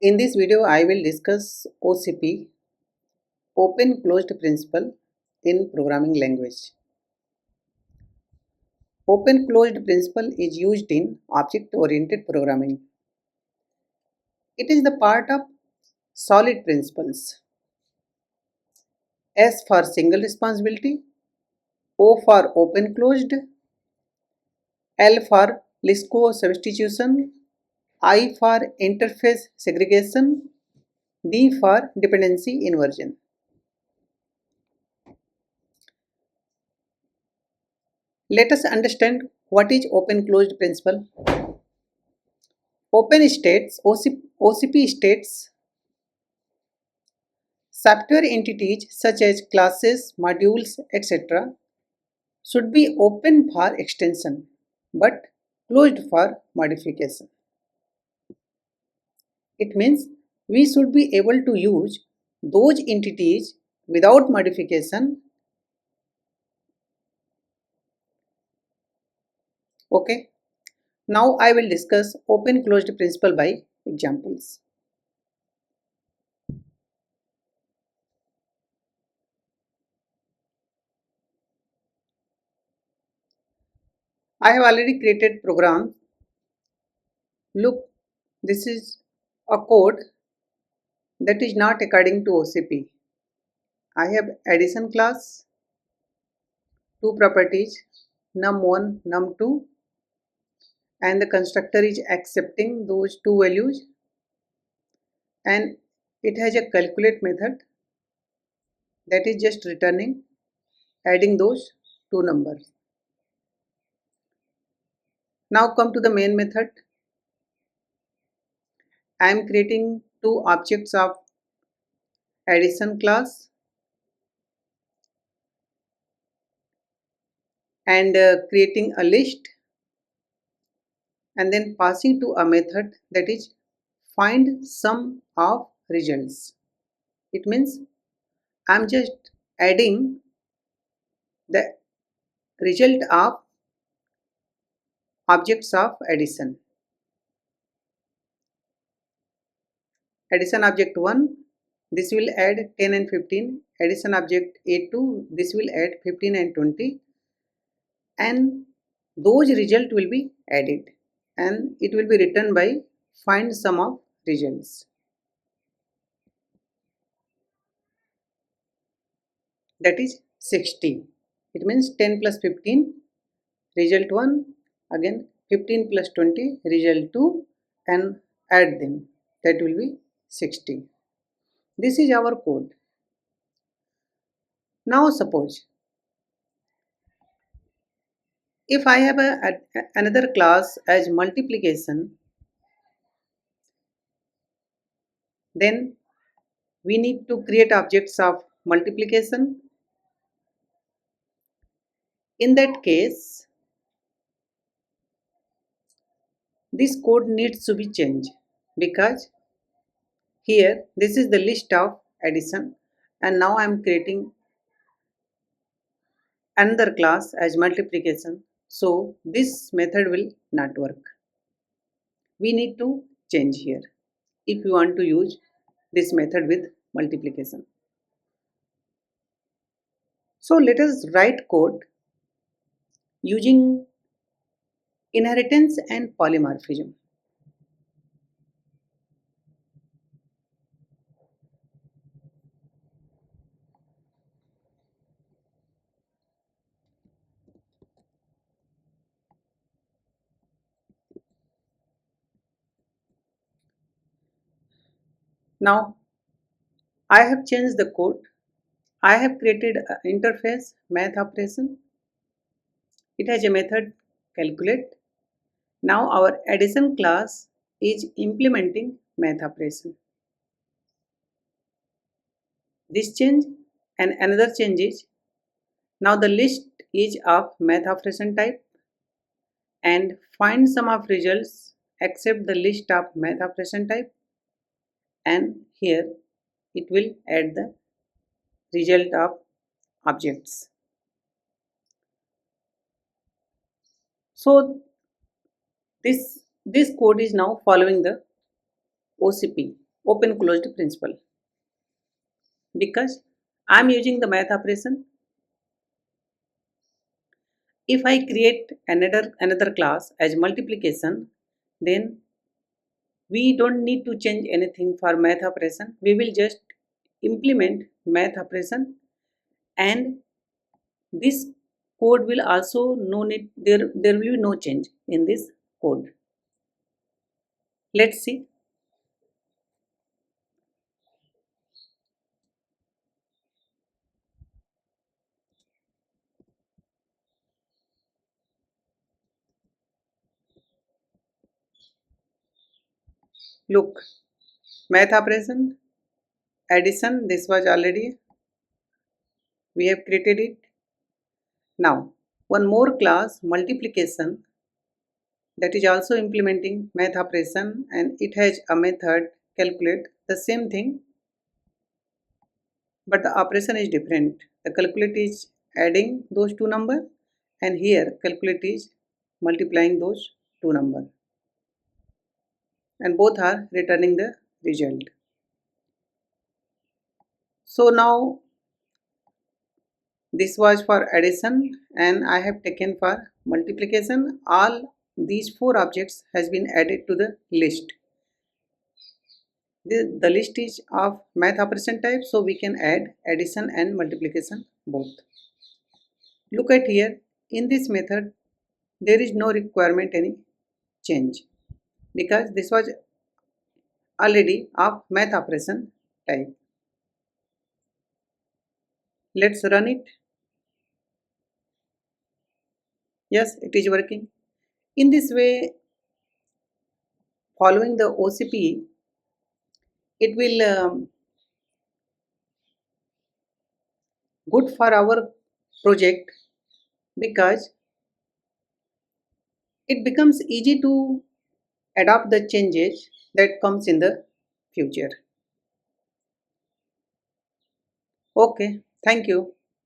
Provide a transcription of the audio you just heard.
In this video, I will discuss OCP, Open Closed Principle in Programming Language. Open Closed Principle is used in object-oriented programming. It is the part of solid principles. S for single responsibility, O for open closed, L for Lisco substitution, I for interface segregation, D for dependency inversion. Let us understand what is open closed principle. Open states, OCP states, software entities such as classes, modules, etc. should be open for extension but closed for modification. It means we should be able to use those entities without modification. Okay. Now I will discuss open closed principle by examples. I have already created program. Look, this is a code that is not according to OCP. I have addition class, two properties, num1, num2, and the constructor is accepting those two values, and it has a calculate method that is just returning adding those two numbers. Now come to the main method. I am creating two objects of addition class and creating a list and then passing to a method that is find sum of results. It means I'm just adding the result of objects of addition. Addition object 1, this will add 10 and 15. Addition object A2, this will add 15 and 20, and those result will be added and it will be written by find sum of results. That is 60. It means 10 plus 15, result 1, again 15 plus 20, result 2, and add them. That will be 60. This is our code. Now suppose if I have another class as multiplication, then we need to create objects of multiplication. In that case, this code needs to be changed because here this is the list of addition and now I am creating another class as multiplication, so this method will not work. We need to change here if you want to use this method with multiplication. So let us write code using inheritance and polymorphism. Now I have changed the code. I have created an interface math operation. It has a method calculate. Now our addition class is implementing math operation. This change and another change is now the list is of math operation type and find sum of results except the list of math operation type, and here it will add the result of objects. So this code is now following the OCP. open closed principle, because I am using the math operation. If I create another class as multiplication, then we don't need to change anything for math operation. We will just implement math operation, and this code will also no need, there will be no change in this code. Let's see. Look, math operation, addition, this was already, we have created it. Now, one more class, multiplication, that is also implementing math operation, and it has a method calculate, the same thing, but the operation is different. The calculate is adding those two numbers, and here calculate is multiplying those two numbers, and both are returning the result. So now this was for addition, and I have taken for multiplication. All these four objects has been added to the list. The list is of math operation type, so we can add addition and multiplication both. Look at here, in this method there is no requirement any change, because this was already of math operation type. Let's run it. Yes, it is working. In this way, following the OCP, it will good for our project, because it becomes easy to adopt the changes that comes in the future. Okay, thank you.